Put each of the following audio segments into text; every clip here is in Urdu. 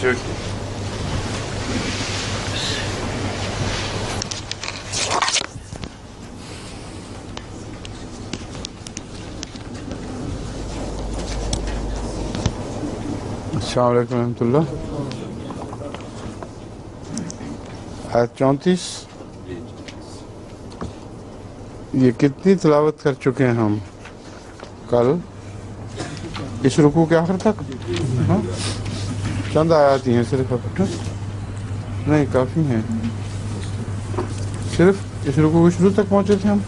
السلام علیکم ورحمۃ اللہ. آیت 34 یہ کتنی تلاوت کر چکے ہیں ہم کل اس رکوع کے آخر تک؟ چند آیات ہی ہیں صرف، اب نہیں کافی ہیں. صرف اس رکوع کے شروع تک پہنچے تھے ہم.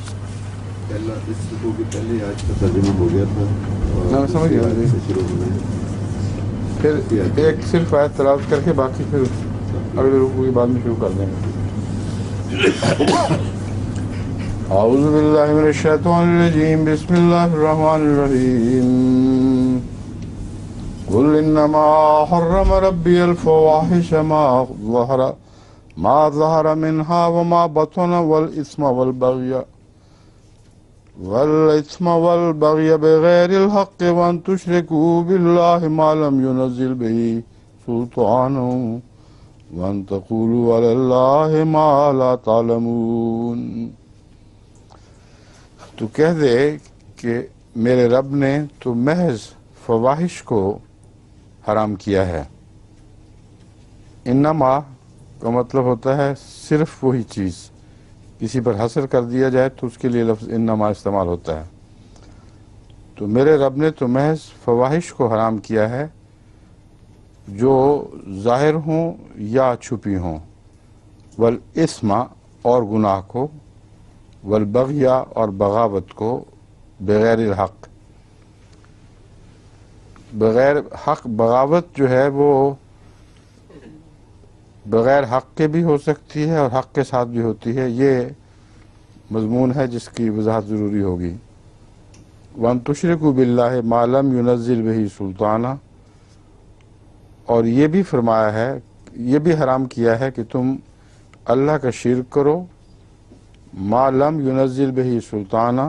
اس رکوع کی پہلی آیت کا ترجمہ ہو گیا تھا. میں سمجھ گیا. پھر ایک صرف آیت تلاوت کر کے باقی پھر اگلے رکوع کے بعد میں شروع کر دیں گے. اعوذ باللہ من الشیطان الرجیم بسم اللہ الرحمن الرحیم. قل انما حرم ربی الفواحش ما ظہر منها وما بطن والإثم والبغي بغير الحق وأن تشركوا بالله ما لم ينزل به سلطانا وأن تقولوا على الله ما لا تعلمون. تو کہہ دے کہ میرے رب نے تو محض فواحش کو حرام کیا ہے. انما کا مطلب ہوتا ہے صرف وہی چیز. کسی پر حصر کر دیا جائے تو اس کے لیے لفظ انما استعمال ہوتا ہے. تو میرے رب نے تو محض فواحش کو حرام کیا ہے جو ظاہر ہوں یا چھپی ہوں، والاسم اور گناہ کو، والبغی اور بغاوت کو، بغیر الحق بغیر حق. بغاوت جو ہے وہ بغیر حق کے بھی ہو سکتی ہے اور حق کے ساتھ بھی ہوتی ہے. یہ مضمون ہے جس کی وضاحت ضروری ہوگی. وَأَن تُشْرِكُوا بِاللَّهِ مَا لَمْ يُنَزِّلْ بِهِ سُلْطَانًا، اور یہ بھی فرمایا ہے، یہ بھی حرام کیا ہے کہ تم اللہ کا شرک کرو، ما لم ينزل بہ سلطانہ،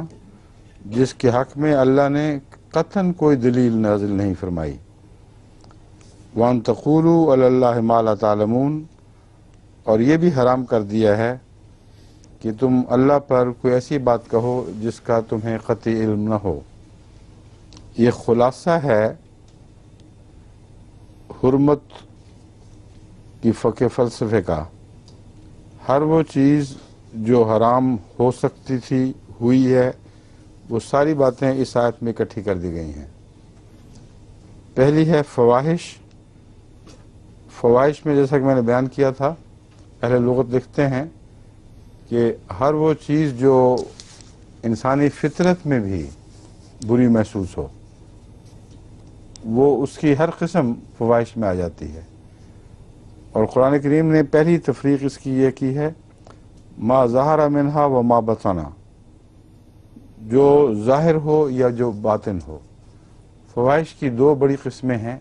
جس کے حق میں اللہ نے قطعاً کوئی دلیل نازل نہیں فرمائی. وَأَن تَقُولُوا عَلَى اللَّهِ مَا لَا تَعْلَمُونَ، اور یہ بھی حرام کر دیا ہے کہ تم اللہ پر کوئی ایسی بات کہو جس کا تمہیں قطعی علم نہ ہو. یہ خلاصہ ہے حرمت کی فلسفے کا. ہر وہ چیز جو حرام ہو سکتی تھی ہوئی ہے، وہ ساری باتیں اس آیت میں اکٹھی کر دی گئی ہیں. پہلی ہے فواحش. فواحش میں جیسا کہ میں نے بیان کیا تھا، اہل لغت لکھتے ہیں کہ ہر وہ چیز جو انسانی فطرت میں بھی بری محسوس ہو، وہ اس کی ہر قسم فواحش میں آ جاتی ہے. اور قرآن کریم نے پہلی تفریق اس کی یہ کی ہے، ما ظہر منہا و ما بطن، جو ظاہر ہو یا جو باطن ہو. فواحش کی دو بڑی قسمیں ہیں.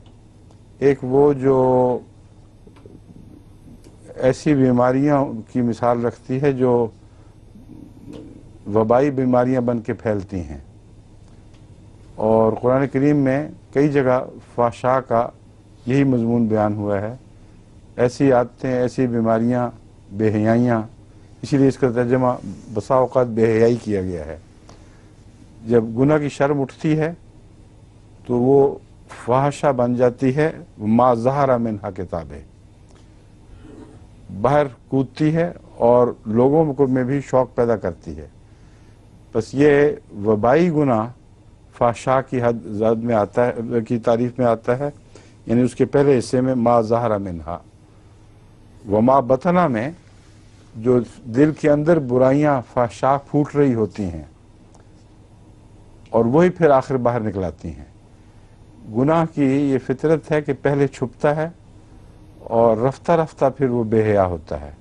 ایک وہ جو ایسی بیماریاں کی مثال رکھتی ہے جو وبائی بیماریاں بن کے پھیلتی ہیں، اور قرآن کریم میں کئی جگہ فحشاء کا یہی مضمون بیان ہوا ہے. ایسی عادتیں، ایسی بیماریاں، بے حیائیاں، اسی لیے اس کا ترجمہ بسا اوقات بے حیائی کیا گیا ہے. جب گناہ کی شرم اٹھتی ہے تو وہ فحشاء بن جاتی ہے. ما ظہر منہا کتاب ہے، باہر کودتی ہے اور لوگوں کو میں بھی شوق پیدا کرتی ہے. بس یہ وبائی گناہ فحشاء کی حد زد میں آتا ہے، کی تعریف میں آتا ہے، یعنی اس کے پہلے حصے میں ما ظہر منہا. وما بطنہ میں جو دل کے اندر برائیاں فحشاء پھوٹ رہی ہوتی ہیں اور وہی پھر آخر باہر نکلاتی ہیں. گناہ کی یہ فطرت ہے کہ پہلے چھپتا ہے اور رفتہ رفتہ پھر وہ بے حیا ہوتا ہے،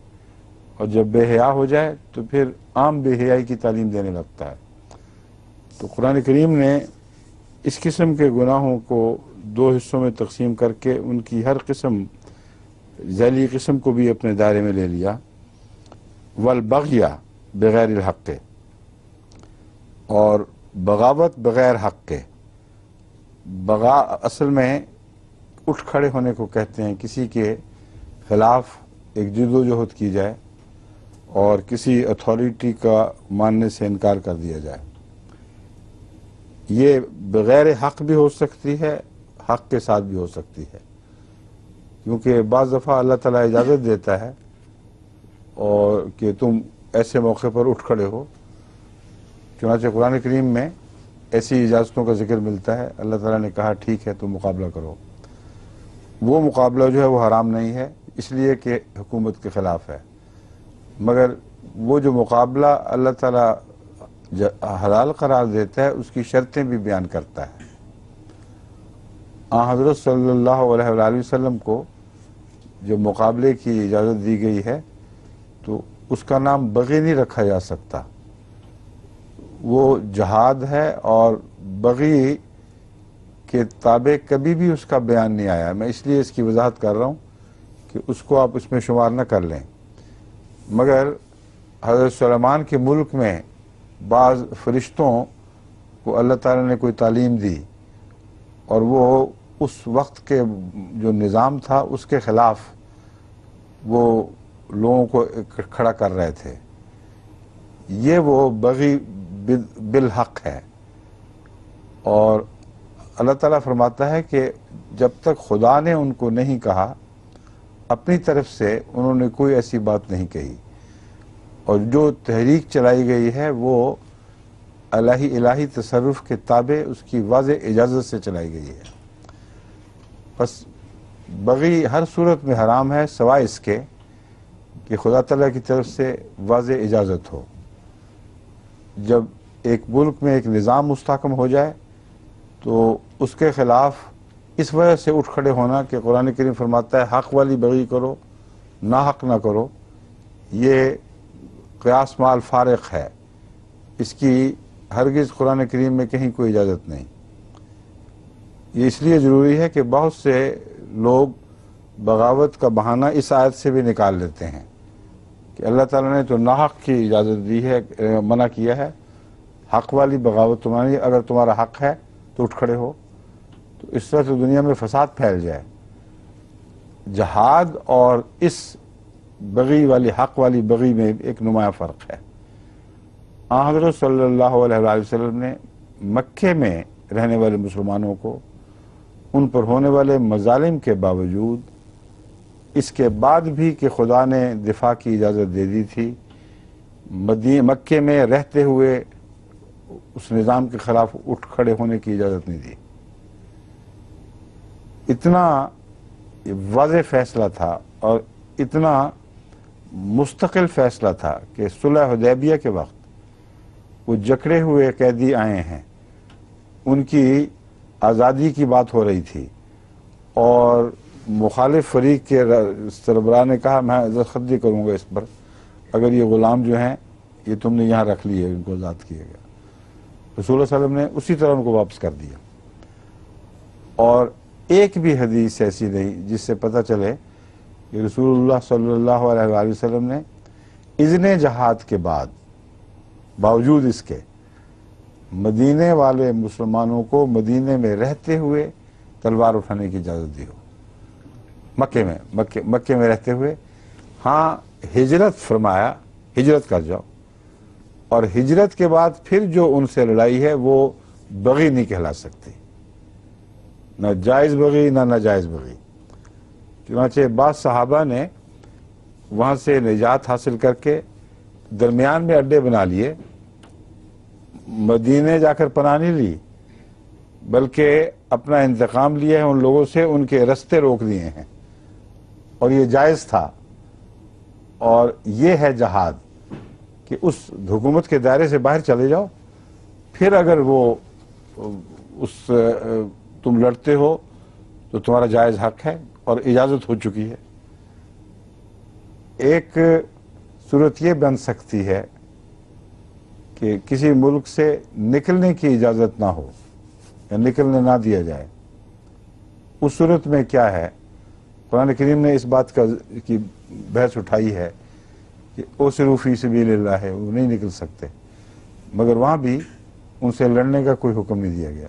اور جب بے حیا ہو جائے تو پھر عام بے حیائی کی تعلیم دینے لگتا ہے. تو قرآن کریم نے اس قسم کے گناہوں کو دو حصوں میں تقسیم کر کے ان کی ہر قسم، ذیلی قسم کو بھی اپنے دائرے میں لے لیا. والبغی بغیر الحق، اور بغاوت بغیر حق کے. اصل میں اٹھ کھڑے ہونے کو کہتے ہیں، کسی کے خلاف ایک جدوجہد کی جائے اور کسی اتھارٹی کا ماننے سے انکار کر دیا جائے۔ یہ بغیر حق بھی ہو سکتی ہے، حق کے ساتھ بھی ہو سکتی ہے، کیونکہ بعض دفعہ اللہ تعالیٰ اجازت دیتا ہے اور کہ تم ایسے موقع پر اٹھ کھڑے ہو۔ چنانچہ قرآن کریم میں ایسی اجازتوں کا ذکر ملتا ہے، اللہ تعالیٰ نے کہا ٹھیک ہے تم مقابلہ کرو۔ وہ مقابلہ جو ہے وہ حرام نہیں ہے، اس لیے کہ حکومت کے خلاف ہے، مگر وہ جو مقابلہ اللہ تعالیٰ حلال قرار دیتا ہے اس کی شرطیں بھی بیان کرتا ہے۔ حضرت صلی اللہ علیہ وآلہ وسلم کو جو مقابلے کی اجازت دی گئی ہے تو اس کا نام بغی نہیں رکھا جا سکتا، وہ جہاد ہے، اور بغی کے تابع کبھی بھی اس کا بیان نہیں آیا۔ میں اس لیے اس کی وضاحت کر رہا ہوں کہ اس کو آپ اس میں شمار نہ کر لیں۔ مگر حضرت سلیمان کے ملک میں بعض فرشتوں کو اللہ تعالیٰ نے کوئی تعلیم دی اور وہ اس وقت کے جو نظام تھا اس کے خلاف وہ لوگوں کو کھڑا کر رہے تھے۔ یہ وہ بغی بالحق ہے، اور اللہ تعالیٰ فرماتا ہے کہ جب تک خدا نے ان کو نہیں کہا اپنی طرف سے انہوں نے کوئی ایسی بات نہیں کہی، اور جو تحریک چلائی گئی ہے وہ الہی تصرف کے تابع اس کی واضح اجازت سے چلائی گئی ہے۔ بس بغی ہر صورت میں حرام ہے سوائے اس کے کہ خدا تعالیٰ کی طرف سے واضح اجازت ہو۔ جب ایک ملک میں ایک نظام مستحکم ہو جائے تو اس کے خلاف اس وجہ سے اٹھ کھڑے ہونا کہ قرآن کریم فرماتا ہے حق والی بغی کرو، ناحق نہ کرو، یہ قیاس مع الفارق ہے، اس کی ہرگز قرآن کریم میں کہیں کوئی اجازت نہیں۔ یہ اس لیے ضروری ہے کہ بہت سے لوگ بغاوت کا بہانہ اس آیت سے بھی نکال لیتے ہیں کہ اللہ تعالیٰ نے تو ناحق کی اجازت دی ہے، منع کیا ہے، حق والی بغاوت تمہاری، اگر تمہارا حق ہے تو اٹھ کھڑے ہو، تو اس طرح سے دنیا میں فساد پھیل جائے۔ جہاد اور اس بغی والی حق والی بغی میں ایک نمایاں فرق ہے۔ حضرت صلی اللہ علیہ وآلہ وسلم نے مکے میں رہنے والے مسلمانوں کو ان پر ہونے والے مظالم کے باوجود، اس کے بعد بھی کہ خدا نے دفاع کی اجازت دے دی تھی، مکے میں رہتے ہوئے اس نظام کے خلاف اٹھ کھڑے ہونے کی اجازت نہیں دی۔ اتنا واضح فیصلہ تھا اور اتنا مستقل فیصلہ تھا کہ صلح حدیبیہ کے وقت وہ جکڑے ہوئے قیدی آئے ہیں، ان کی آزادی کی بات ہو رہی تھی، اور مخالف فریق کے سربراہ نے کہا میں دستخط نہیں کروں گا اس پر اگر یہ غلام جو ہیں یہ تم نے یہاں رکھ لیے، ان کو آزاد کیا گیا۔ رسول اللہ صلی اللہ علیہ وسلم نے اسی طرح ان کو واپس کر دیا، اور ایک بھی حدیث ایسی نہیں جس سے پتہ چلے کہ رسول اللہ صلی اللہ علیہ وآلہ وسلم نے اذن جہاد کے بعد باوجود اس کے مدینے والے مسلمانوں کو مدینے میں رہتے ہوئے تلوار اٹھانے کی اجازت دی ہو۔ مکے میں رہتے ہوئے، ہاں ہجرت فرمایا ہجرت کر جاؤ، اور ہجرت کے بعد پھر جو ان سے لڑائی ہے وہ بغی نہیں کہلا سکتی، نہ جائز بغی نہ ناجائز بغی۔ چنانچہ بعض صحابہ نے وہاں سے نجات حاصل کر کے درمیان میں اڈے بنا لیے، مدینے جا کر پناہ نہیں لی بلکہ اپنا انتقام لیا ہے ان لوگوں سے، ان کے رستے روک دیے ہیں، اور یہ جائز تھا۔ اور یہ ہے جہاد کہ اس حکومت کے دائرے سے باہر چلے جاؤ، پھر اگر وہ تم لڑتے ہو تو تمہارا جائز حق ہے اور اجازت ہو چکی ہے۔ ایک صورت یہ بن سکتی ہے کہ کسی ملک سے نکلنے کی اجازت نہ ہو یا نکلنے نہ دیا جائے۔ اس صورت میں کیا ہے، قرآن کریم نے اس بات کی بحث اٹھائی ہے کہ اسروا فی سبیل اللہ ہے، وہ نہیں نکل سکتے، مگر وہاں بھی ان سے لڑنے کا کوئی حکم نہیں دیا گیا۔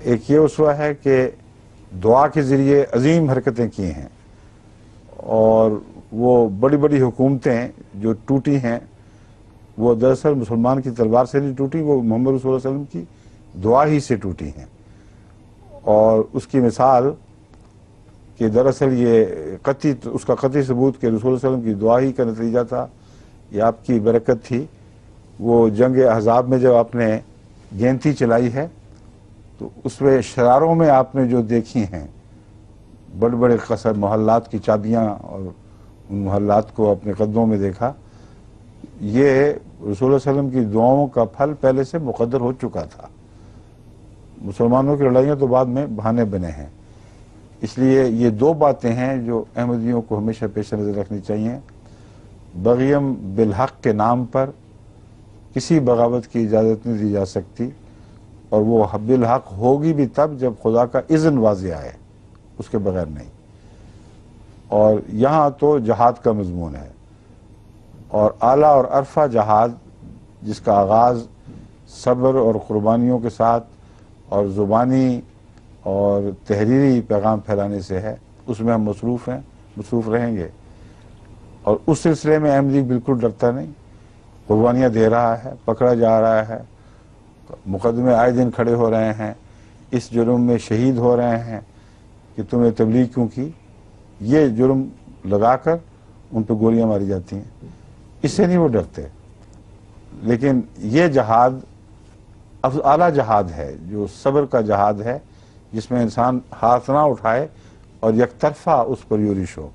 ایک یہ اسوہ ہے کہ دعا کے ذریعے عظیم حرکتیں کی ہیں، اور وہ بڑی بڑی حکومتیں جو ٹوٹی ہیں وہ دراصل مسلمان کی تلوار سے نہیں ٹوٹی، وہ محمد رسول اللہ علیہ وسلم کی دعا ہی سے ٹوٹی ہیں۔ اور اس کی مثال کہ دراصل یہ اس کا قطعی ثبوت کہ رسول اللہ علیہ وسلم کی دعا ہی کا نتیجہ تھا، یہ آپ کی برکت تھی۔ وہ جنگ احزاب میں جب آپ نے گینتی چلائی ہے تو اس میں شراروں میں آپ نے جو دیکھی ہیں بڑے بڑے قصر محلات کی چابیاں، اور ان محلات کو اپنے قدموں میں دیکھا، یہ رسول اللہ علیہ وسلم کی دعاؤں کا پھل پہلے سے مقدر ہو چکا تھا۔ مسلمانوں کی لڑائیاں تو بعد میں بہانے بنے ہیں۔ اس لیے یہ دو باتیں ہیں جو احمدیوں کو ہمیشہ پیش نظر رکھنی چاہیے۔ بغیم بالحق کے نام پر کسی بغاوت کی اجازت نہیں دی جا سکتی، اور وہ بالحق ہوگی بھی تب جب خدا کا اذن واضح آئے، اس کے بغیر نہیں۔ اور یہاں تو جہاد کا مضمون ہے، اور اعلیٰ اور عرفہ جہاد جس کا آغاز صبر اور قربانیوں کے ساتھ اور زبانی اور تحریری پیغام پھیلانے سے ہے، اس میں ہم مصروف ہیں، مصروف رہیں گے۔ اور اس سلسلے میں احمدی بالکل ڈرتا نہیں، قربانیاں دے رہا ہے، پکڑا جا رہا ہے، مقدمے آئے دن کھڑے ہو رہے ہیں، اس جرم میں شہید ہو رہے ہیں کہ تم نے تبلیغ کیوں کی، یہ جرم لگا کر ان پہ گولیاں ماری جاتی ہیں، اس سے نہیں وہ ڈرتے۔ لیکن یہ جہاد اعلیٰ جہاد ہے، جو صبر کا جہاد ہے، جس میں انسان ہاتھ نہ اٹھائے اور یک طرفہ اس پر یورش ہو۔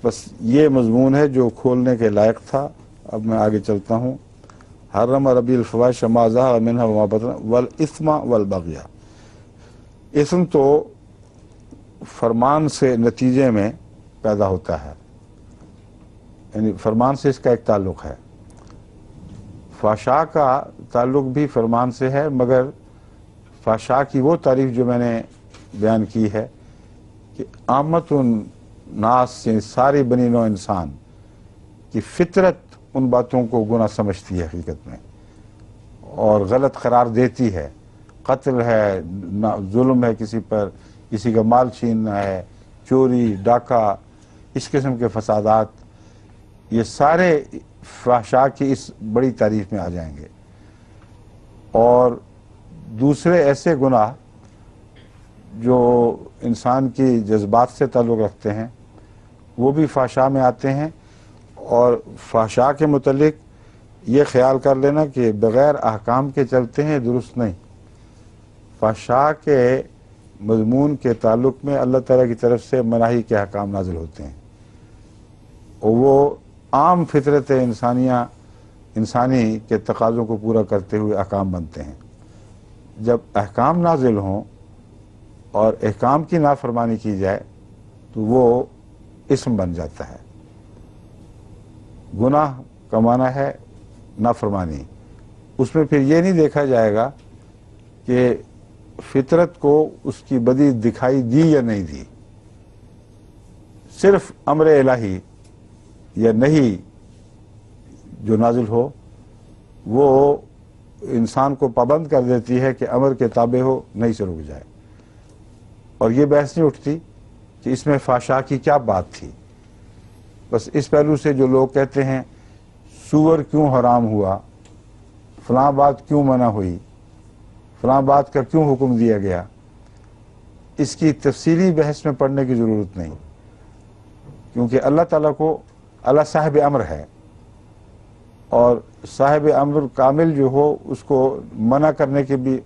بس یہ مضمون ہے جو کھولنے کے لائق تھا۔ اب میں آگے چلتا ہوں۔ حرم ربی الفواحش ما ظہر منہا وما بطن والاثم والبغی۔ اسم تو فرمان سے نتیجے میں پیدا ہوتا ہے، یعنی فرمان سے اس کا ایک تعلق ہے۔ فحشاء کا تعلق بھی فرمان سے ہے، مگر فحشاء کی وہ تعریف جو میں نے بیان کی ہے کہ عامت الناس، یعنی ساری بنی نوع انسان کی فطرت ان باتوں کو گناہ سمجھتی ہے حقیقت میں، اور غلط قرار دیتی ہے۔ قتل ہے، ظلم ہے کسی پر، کسی کا مال چھیننا ہے، چوری، ڈاکہ، اس قسم کے فسادات، یہ سارے فحشاء کی اس بڑی تعریف میں آ جائیں گے۔ اور دوسرے ایسے گناہ جو انسان کی جذبات سے تعلق رکھتے ہیں وہ بھی فحشاء میں آتے ہیں۔ اور فحشاء کے متعلق یہ خیال کر لینا کہ بغیر احکام کے چلتے ہیں، درست نہیں۔ فحشاء کے مضمون کے تعلق میں اللہ تعالیٰ کی طرف سے مناہی کے احکام نازل ہوتے ہیں، اور وہ عام فطرت انسانی کے تقاضوں کو پورا کرتے ہوئے احکام بنتے ہیں۔ جب احکام نازل ہوں اور احکام کی نافرمانی کی جائے تو وہ اسم بن جاتا ہے۔ گناہ کا معنی ہے نافرمانی۔ اس میں پھر یہ نہیں دیکھا جائے گا کہ فطرت کو اس کی بدی دکھائی دی یا نہیں دی، صرف امر الہی یا نہیں جو نازل ہو وہ انسان کو پابند کر دیتی ہے کہ امر کے تابع ہو، نہیں سے رک جائے۔ اور یہ بحث نہیں اٹھتی کہ اس میں فحشاء کی کیا بات تھی۔ بس اس پہلو سے جو لوگ کہتے ہیں سور کیوں حرام ہوا، فلاں بات کیوں منع ہوئی، فلاں بات کا کیوں حکم دیا گیا، اس کی تفصیلی بحث میں پڑھنے کی ضرورت نہیں، کیونکہ اللہ تعالیٰ کو اللہ صاحب امر ہے، اور صاحب امر کامل جو ہو اس کو منع کرنے کے بھی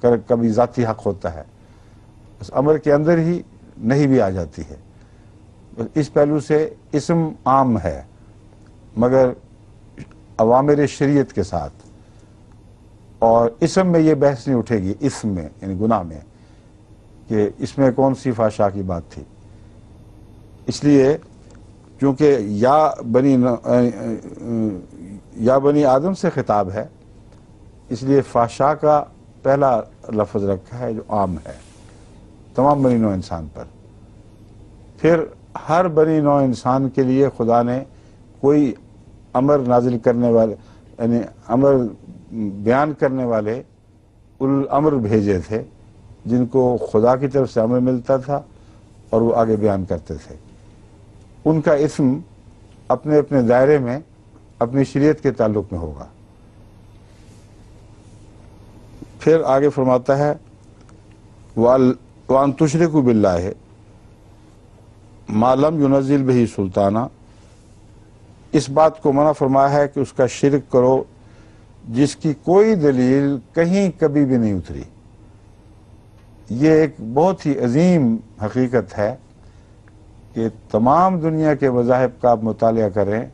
کبھی ذاتی حق ہوتا ہے، اس امر کے اندر ہی نہیں بھی آ جاتی ہے۔ اس پہلو سے اسم عام ہے، مگر اوامر شریعت کے ساتھ، اور اسم میں یہ بحث نہیں اٹھے گی، اسم میں یعنی گناہ میں، کہ اس میں کون سی فحشاء کی بات تھی۔ اس لیے چونکہ یا بنی آدم سے خطاب ہے، اس لیے فحشاء کا پہلا لفظ رکھا ہے جو عام ہے تمام بنی نوع انسان پر۔ پھر ہر بنی نوع انسان کے لیے خدا نے کوئی امر نازل کرنے والے، یعنی امر بیان کرنے والے الامر بھیجے تھے جن کو خدا کی طرف سے امر ملتا تھا اور وہ آگے بیان کرتے تھے، ان کا اسم اپنے اپنے دائرے میں اپنی شریعت کے تعلق میں ہوگا۔ پھر آگے فرماتا ہے وَأَن تُشْرِكُوا بِاللَّهِ مَا لَمْ يُنَزِّلْ بِهِ سُلْطَانًا، اس بات کو منع فرمایا ہے کہ اس کا شرک کرو جس کی کوئی دلیل کہیں کبھی بھی نہیں اتری۔ یہ ایک بہت ہی عظیم حقیقت ہے کہ تمام دنیا کے مذاہب کا آپ مطالعہ کریں،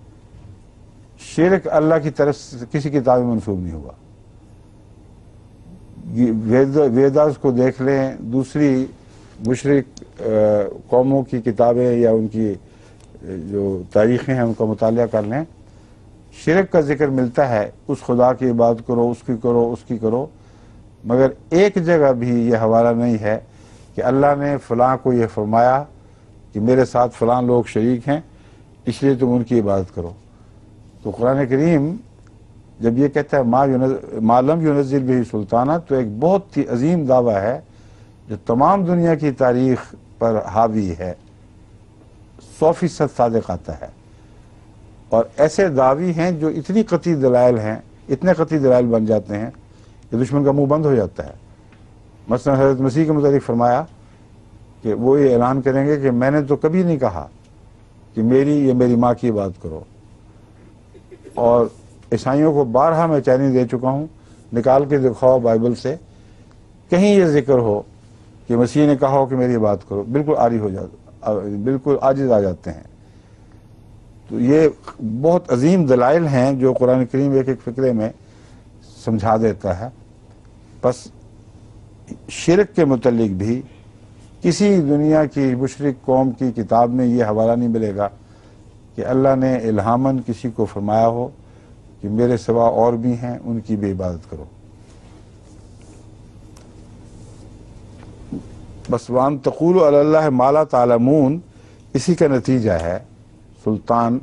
شرک اللہ کی طرف سے کسی کتاب میں منسوب نہیں ہوا۔ ویداز کو دیکھ لیں، دوسری مشرک قوموں کی کتابیں یا ان کی جو تاریخیں ہیں ان کا مطالعہ کر لیں، شرک کا ذکر ملتا ہے، اس خدا کی عبادت کرو، اس کی کرو، اس کی کرو، مگر ایک جگہ بھی یہ حوالہ نہیں ہے کہ اللہ نے فلاں کو یہ فرمایا کہ میرے ساتھ فلاں لوگ شریک ہیں اس لیے تم ان کی عبادت کرو۔ تو قرآن کریم جب یہ کہتا ہے ما لم ينزل به سلطانہ، تو ایک بہت ہی عظیم دعویٰ ہے جو تمام دنیا کی تاریخ پر حاوی ہے، 100% صادق آتا ہے۔ اور ایسے دعوی ہیں جو اتنی قطعی دلائل ہیں، اتنے قطعی دلائل بن جاتے ہیں کہ دشمن کا منہ بند ہو جاتا ہے۔ مثلا حضرت مسیح کے متعلق فرمایا کہ وہ یہ اعلان کریں گے کہ میں نے تو کبھی نہیں کہا کہ میری ماں کی بات کرو، اور عیسائیوں کو بارہا میں چیلنج دے چکا ہوں، نکال کے دکھاؤ بائبل سے کہیں یہ ذکر ہو کہ مسیح نے کہا ہو کہ میری بات کرو، بالکل عاری ہو جاتا، بالکل عاجز آ جاتے ہیں۔ تو یہ بہت عظیم دلائل ہیں جو قرآن کریم ایک ایک فقرے میں سمجھا دیتا ہے۔ بس شرک کے متعلق بھی کسی دنیا کی مشرک قوم کی کتاب میں یہ حوالہ نہیں ملے گا کہ اللہ نے الہاماً کسی کو فرمایا ہو کہ میرے سوا اور بھی ہیں، ان کی بھی عبادت کرو۔ بس وَأَن تَقُولُوا عَلَى اللَّهِ مَا لَا تَعْلَمُونَ، اسی کا نتیجہ ہے سلطان،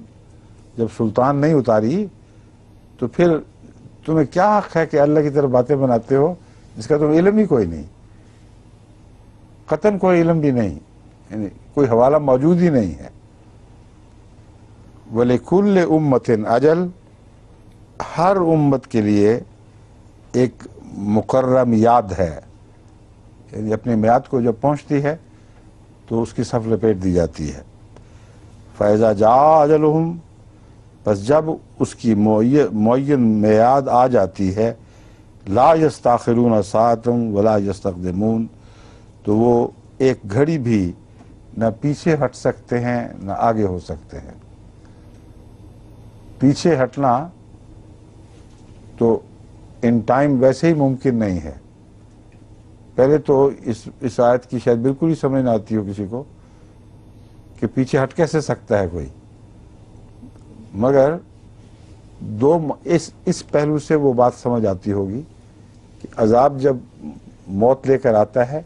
جب سلطان نہیں اتاری تو پھر تمہیں کیا حق ہے کہ اللہ کی طرف باتیں بناتے ہو جس کا تمہیں علم ہی کوئی نہیں، قطعاً کوئی علم بھی نہیں، یعنی کوئی حوالہ موجود ہی نہیں ہے۔ وَلِكُلِّ أُمَّةٍ أَجَلٌ، ہر امت کے لیے ایک مقررہ میعاد ہے، یعنی اپنی میعاد کو جب پہنچتی ہے تو اس کی صف لپیٹ دی جاتی ہے۔ فَإِذَا جَاءَ أَجَلُهُمْ، بس جب اس کی معین میعاد آ جاتی ہے، لا يستاخرون ساعة ولا يستقدمون، تو وہ ایک گھڑی بھی نہ پیچھے ہٹ سکتے ہیں نہ آگے ہو سکتے ہیں۔ پیچھے ہٹنا تو ان ٹائم ویسے ہی ممکن نہیں ہے۔ پہلے تو اس آیت کی شاید بالکل ہی سمجھ نہ آتی ہو کسی کو کہ پیچھے ہٹ کیسے سکتا ہے کوئی، مگر اس پہلو سے وہ بات سمجھ آتی ہوگی کہ عذاب جب موت لے کر آتا ہے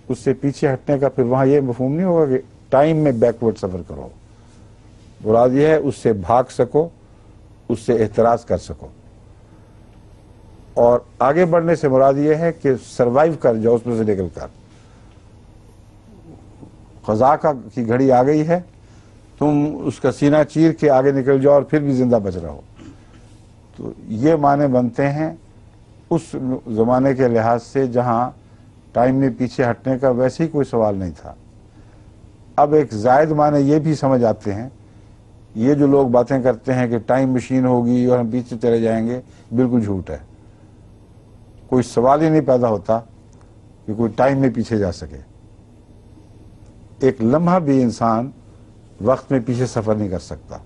اس سے پیچھے ہٹنے کا پھر وہاں یہ مفہوم نہیں ہوگا کہ ٹائم میں بیکورڈ سفر کرو، مراد یہ ہے اس سے بھاگ سکو، اس سے احتراز کر سکو، اور آگے بڑھنے سے مراد یہ ہے کہ سروائیو کر جاؤ، اس میں سے نکل کر۔ قضاء کی گھڑی آ گئی ہے، تم اس کا سینہ چیر کے آگے نکل جاؤ اور پھر بھی زندہ بچ رہو۔ تو یہ معنی بنتے ہیں اس زمانے کے لحاظ سے جہاں ٹائم میں پیچھے ہٹنے کا ویسے ہی کوئی سوال نہیں تھا۔ اب ایک زائد معنی یہ بھی سمجھ آتے ہیں، یہ جو لوگ باتیں کرتے ہیں کہ ٹائم مشین ہوگی اور ہم پیچھے چلے جائیں گے، بالکل جھوٹ ہے۔ کوئی سوال ہی نہیں پیدا ہوتا کہ کوئی ٹائم میں پیچھے جا سکے۔ ایک لمحہ بھی انسان وقت میں پیچھے سفر نہیں کر سکتا۔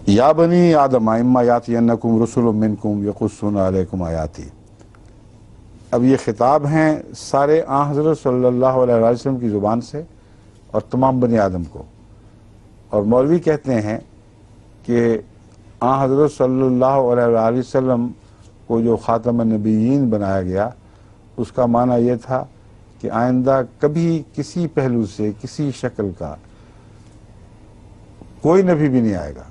یا بنی آدم اما یاتینکم رسل منکم یقصون علیکم آیاتی، اب یہ خطاب ہیں سارے حضرت صلی اللہ علیہ وسلم کی زبان سے اور تمام بنی آدم کو، اور مولوی کہتے ہیں کہ حضرت صلی اللہ علیہ وسلم کو جو خاتم النبیین بنایا گیا اس کا معنی یہ تھا کہ آئندہ کبھی کسی پہلو سے کسی شکل کا کوئی نبی بھی نہیں آئے گا،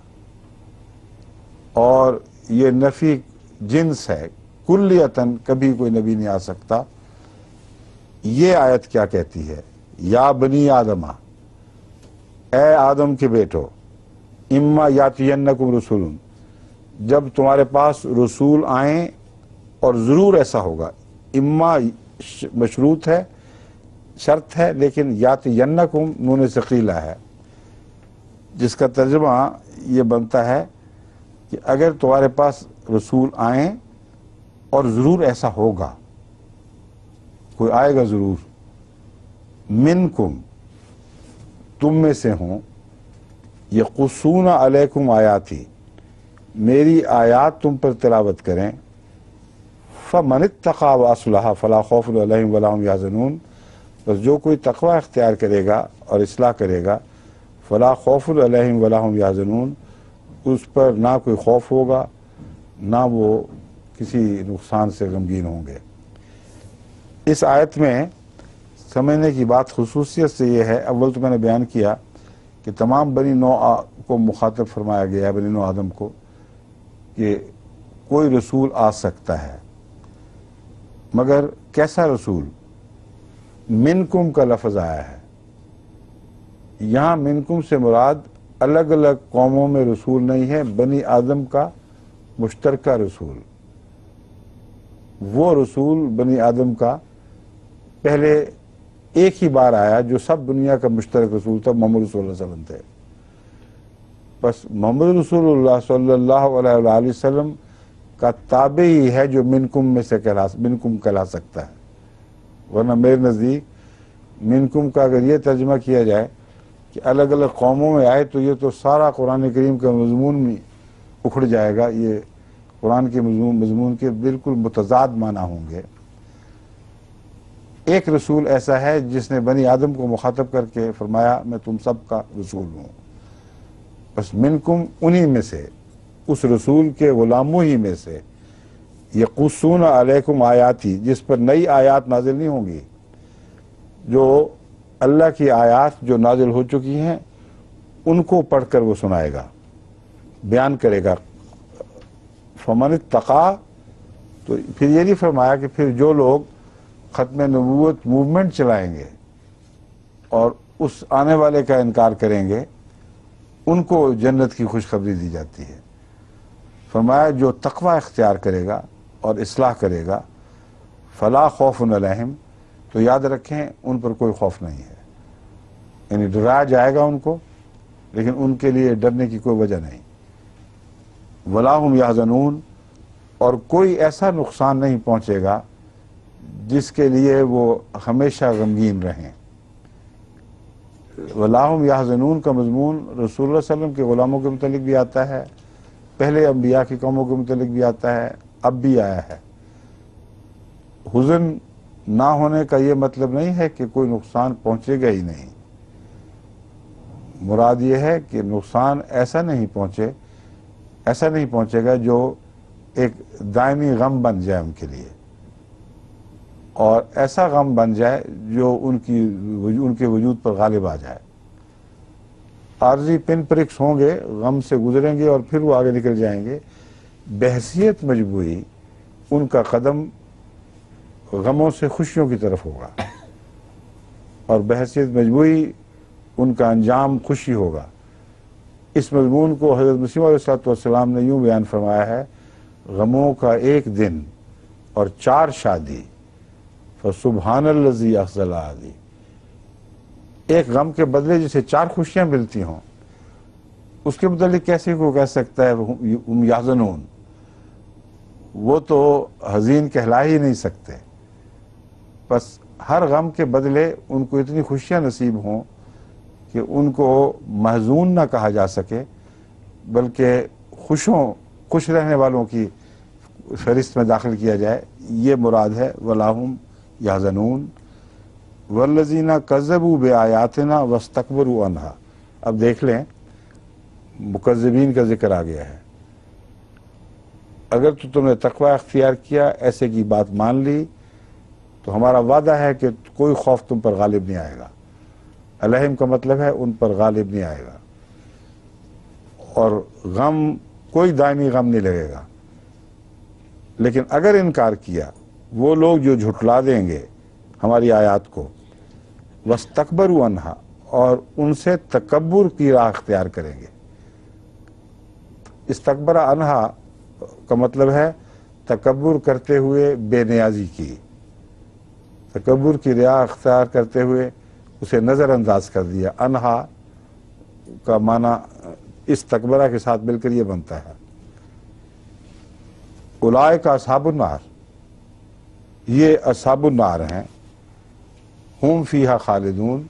اور یہ نفی جنس ہے کلیتن کبھی کوئی نبی نہیں آ سکتا۔ یہ آیت کیا کہتی ہے؟ یا بنی آدمہ، اے آدم کے بیٹو، اما یاتینکم رسول، جب تمہارے پاس رسول آئیں، اور ضرور ایسا ہوگا، اما مشروط ہے، شرط ہے، لیکن یاتینکم نون ثقیلہ ہے، جس کا ترجمہ یہ بنتا ہے کہ اگر تمہارے پاس رسول آئیں اور ضرور ایسا ہوگا، کوئی آئے گا ضرور، منکم تم میں سے ہوں، یقصون علیکم آیاتی میری آیات تم پر تلاوت کریں، فمن اتقی واصلح فلا خوف علیہم ولا هم یحزنون، بس جو کوئی تقوی اختیار کرے گا اور اصلاح کرے گا، فلا خوف علیہم ولا هم یحزنون، اس پر نہ کوئی خوف ہوگا نہ وہ کسی نقصان سے غمگین ہوں گے۔ اس آیت میں سمجھنے کی بات خصوصیت سے یہ ہے، اول تو میں نے بیان کیا کہ تمام بنی نوح کو مخاطب فرمایا گیا ہے، بنی نوح آدم کو، کہ کوئی رسول آ سکتا ہے، مگر کیسا رسول؟ منکم کا لفظ آیا ہے، یہاں منکم سے مراد الگ الگ قوموں میں رسول نہیں ہے، بنی آدم کا مشترکہ رسول، وہ رسول بنی آدم کا پہلے ایک ہی بار آیا جو سب دنیا کا مشترک رسول تھا، محمد رسول اللہ صلی اللہ علیہ وسلم تھے۔ بس محمد رسول اللہ صلی اللہ علیہ وآلہ وسلم کا تابع ہی ہے جو منکم میں سے منکم کہلا سکتا ہے، ورنہ میرے نزدیک منکم کا اگر یہ ترجمہ کیا جائے کہ الگ الگ قوموں میں آئے تو یہ تو سارا قرآن کریم کا مضمون میں اکھڑ جائے گا، یہ قرآن کے مضمون کے بالکل متضاد معنی ہوں گے۔ ایک رسول ایسا ہے جس نے بنی آدم کو مخاطب کر کے فرمایا میں تم سب کا رسول ہوں، بس منکم انہی میں سے، اس رسول کے غلاموں ہی میں سے، یقصون علیکم آیاتی جس پر نئی آیات نازل نہیں ہوں گی، جو اللہ کی آیات جو نازل ہو چکی ہیں ان کو پڑھ کر وہ سنائے گا، بیان کرے گا۔ فمن اتقی، تو پھر یہ نہیں فرمایا کہ پھر جو لوگ ختم نبوت موومنٹ چلائیں گے اور اس آنے والے کا انکار کریں گے ان کو جنت کی خوشخبری دی جاتی ہے۔ فرمایا جو تقوی اختیار کرے گا اور اصلاح کرے گا، فلا خوف علیہم، تو یاد رکھیں ان پر کوئی خوف نہیں ہے، یعنی ڈرایا جائے گا ان کو لیکن ان کے لیے ڈرنے کی کوئی وجہ نہیں، ولا هم یحزنون، اور کوئی ایسا نقصان نہیں پہنچے گا جس کے لیے وہ ہمیشہ غمگین رہیں۔ ولا هم یحزنون کا مضمون رسول اللہ صلی اللہ علیہ وسلم کے غلاموں کے متعلق بھی آتا ہے، پہلے انبیاء کی قوموں کے متعلق بھی آتا ہے، اب بھی آیا ہے۔ حزن نہ ہونے کا یہ مطلب نہیں ہے کہ کوئی نقصان پہنچے گا ہی نہیں، مراد یہ ہے کہ نقصان ایسا نہیں پہنچے گا جو ایک دائمی غم بن جائے ان کے لیے، اور ایسا غم بن جائے جو ان کے وجود پر غالب آ جائے۔ عارضی پن پرکس ہوں گے، غم سے گزریں گے اور پھر وہ آگے نکل جائیں گے، بحیثیت مجبوری ان کا قدم غموں سے خوشیوں کی طرف ہوگا، اور بحیثیت مجبوری ان کا انجام خوشی ہوگا۔ اس مضمون کو حضرت مسیح علیہ السلام نے یوں بیان فرمایا ہے، غموں کا ایک دن اور 4 شادی، فسبحان الذی اخذل عادی، ایک غم کے بدلے جسے 4 خوشیاں ملتی ہوں، اس کے متعلق کیسے کو کہہ سکتا ہے ہم یحزنون؟ وہ تو حزین کہلا ہی نہیں سکتے۔ بس ہر غم کے بدلے ان کو اتنی خوشیاں نصیب ہوں کہ ان کو محزون نہ کہا جا سکے، بلکہ خوش رہنے والوں کی فہرست میں داخل کیا جائے، یہ مراد ہے ولا هم یحزنون والذین کذبوا بآیاتنا واستکبروا عنہا۔ اب دیکھ لیں مکذبین کا ذکر آ گیا ہے۔ اگر تو تم نے تقوی اختیار کیا، ایسے کی بات مان لی، تو ہمارا وعدہ ہے کہ کوئی خوف تم پر غالب نہیں آئے گا۔ علیہم کا مطلب ہے ان پر غالب نہیں آئے گا، اور غم کوئی دائمی غم نہیں لگے گا۔ لیکن اگر انکار کیا وہ لوگ جو جھٹلا دیں گے ہماری آیات کو، واستکبروا عنہا، اور ان سے تکبر کی راہ اختیار کریں گے۔ استکبر عنہا کا مطلب ہے تکبر کرتے ہوئے بے نیازی کی، تکبر کی راہ اختیار کرتے ہوئے اسے نظر انداز کر دیا۔ عنہا کا معنی استکبرہ کے ساتھ مل کر یہ بنتا ہے۔ اولئک اصحاب النار، یہ اصحاب النار ہیں، ہم فیہا خالدون،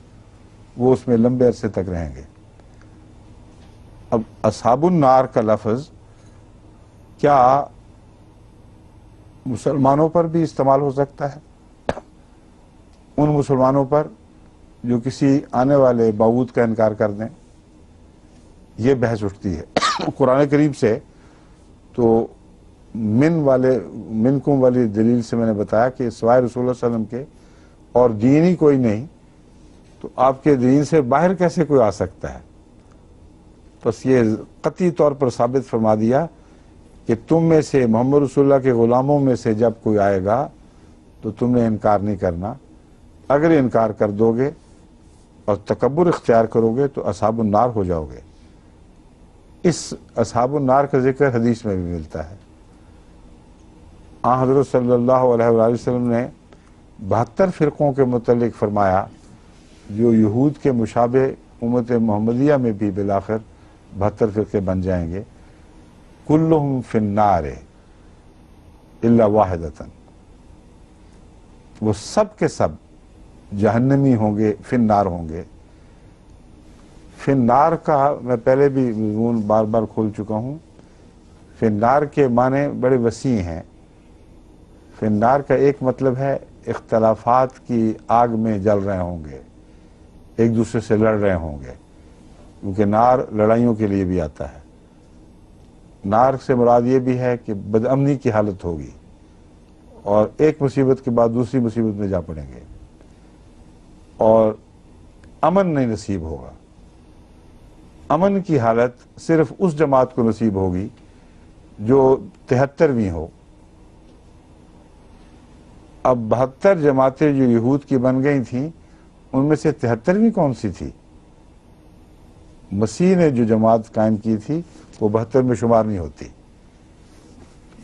وہ اس میں لمبے عرصے تک رہیں گے۔ اب اصحاب النار کا لفظ کیا مسلمانوں پر بھی استعمال ہو سکتا ہے؟ ان مسلمانوں پر جو کسی آنے والے موعود کا انکار کر دیں، یہ بحث اٹھتی ہے۔ قرآن کریم سے تو منکم والی دلیل سے میں نے بتایا کہ سوائے رسول اللہ صلی اللہ علیہ وسلم کے اور دین ہی کوئی نہیں، تو آپ کے دین سے باہر کیسے کوئی آ سکتا ہے؟ بس یہ قطعی طور پر ثابت فرما دیا کہ تم میں سے محمد رسول اللہ کے غلاموں میں سے جب کوئی آئے گا تو تم نے انکار نہیں کرنا۔ اگر انکار کر دو گے اور تکبر اختیار کرو گے تو اصحاب النار ہو جاؤ گے۔ اس اصحاب النار کا ذکر حدیث میں بھی ملتا ہے۔ آن حضرت صلی اللہ علیہ وآلہ وسلم نے 72 فرقوں کے متعلق فرمایا جو یہود کے مشابہ امت محمدیہ میں بھی بالآخر 72 فرقے بن جائیں گے۔ کلہم فی النار الا واحدۃ، وہ سب کے سب جہنمی ہوں گے، فی النار ہوں گے۔ فی النار کا میں پہلے بھی مضمون بار بار کھول چکا ہوں۔ فی النار کے معنی بڑے وسیع ہیں۔ فی النار کا ایک مطلب ہے اختلافات کی آگ میں جل رہے ہوں گے، ایک دوسرے سے لڑ رہے ہوں گے، کیونکہ نار لڑائیوں کے لیے بھی آتا ہے۔ نار سے مراد یہ بھی ہے کہ بدامنی کی حالت ہوگی اور ایک مصیبت کے بعد دوسری مصیبت میں جا پڑیں گے اور امن نہیں نصیب ہوگا۔ امن کی حالت صرف اس جماعت کو نصیب ہوگی جو 73ویں ہو۔ اب 72 جماعتیں جو یہود کی بن گئی تھیں ان میں سے 73ویں کون سی تھی؟ مسیح نے جو جماعت قائم کی تھی وہ 72 میں شمار نہیں ہوتی۔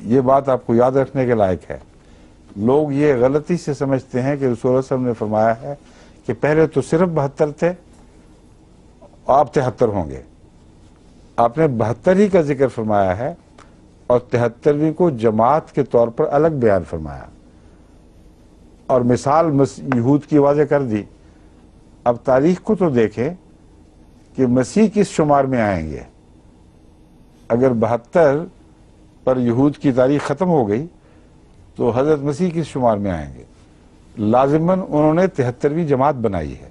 یہ بات آپ کو یاد رکھنے کے لائق ہے۔ لوگ یہ غلطی سے سمجھتے ہیں کہ رسول اللہ صلی اللہ علیہ وسلم نے فرمایا ہے کہ پہلے تو صرف 72 تھے، آپ 73 ہوں گے۔ آپ نے 72 ہی کا ذکر فرمایا ہے اور 73ویں کو جماعت کے طور پر الگ بیان فرمایا اور مثال یہود کی واضح کر دی۔ اب تاریخ کو تو دیکھیں کہ مسیح کس شمار میں آئیں گے۔ اگر 72 پر یہود کی تاریخ ختم ہو گئی تو حضرت مسیح کس شمار میں آئیں گے؟ لازماً انہوں نے 73ویں جماعت بنائی ہے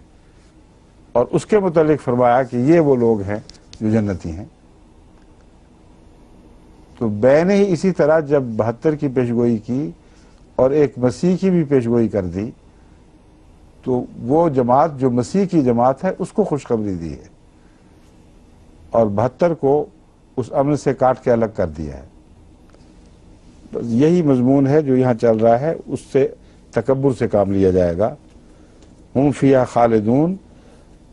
اور اس کے متعلق فرمایا کہ یہ وہ لوگ ہیں جو جنتی ہیں۔ تو بے نے ہی اسی طرح جب 72 کی پیشگوئی کی اور ایک مسیح کی بھی پیشگوئی کر دی تو وہ جماعت جو مسیح کی جماعت ہے اس کو خوشخبری دی ہے اور 72 کو اس امن سے کاٹ کے الگ کر دیا ہے۔ بس یہی مضمون ہے جو یہاں چل رہا ہے، اس سے تکبر سے کام لیا جائے گا۔ ہم فیہا خالدون،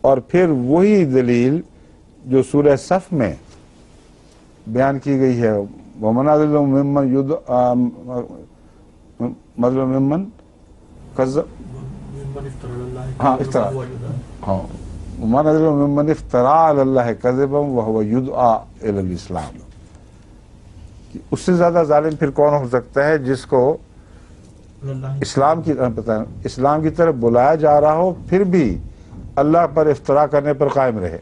اور پھر وہی دلیل جو سورہ صف میں بیان کی گئی ہے، وَمَنْ أَظْلَمُ مِمَّنْ مظلم ممن وَمَنْ أَظْلَمُ مِمَّنِ افْتَرَىٰ عَلَى اللَّهِ كَذِبًا وَهُوَ يُدْعَىٰ إِلَى الْإِسْلَامِ۔ اس سے زیادہ ظالم پھر کون ہو سکتا ہے جس کو اسلام کی طرف بلایا جا رہا ہو پھر بھی اللہ پر افتراء کرنے پر قائم رہے،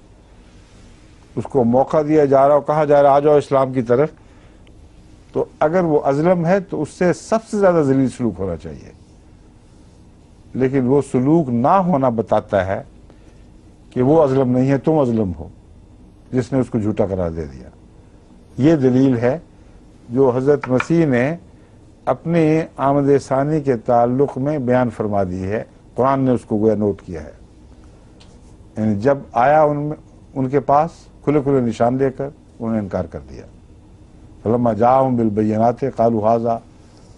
اس کو موقع دیا جا رہا ہو، کہا جا رہا آ جاؤ اسلام کی طرف، تو اگر وہ اظلم ہے تو اس سے سب سے زیادہ ذلیل سلوک ہونا چاہیے، لیکن وہ سلوک نہ ہونا بتاتا ہے کہ وہ اظلم نہیں ہے، تم اظلم ہو جس نے اس کو جھوٹا قرار دے دیا۔ یہ دلیل ہے جو حضرت مسیح نے اپنی آمد ثانی کے تعلق میں بیان فرما دی ہے، قرآن نے اس کو گویا نوٹ کیا ہے۔ یعنی جب آیا ان کے پاس کھلے کھلے نشان لے کر، انہوں نے انکار کر دیا۔ فلما جاءہم بالبینات قالوا ھذا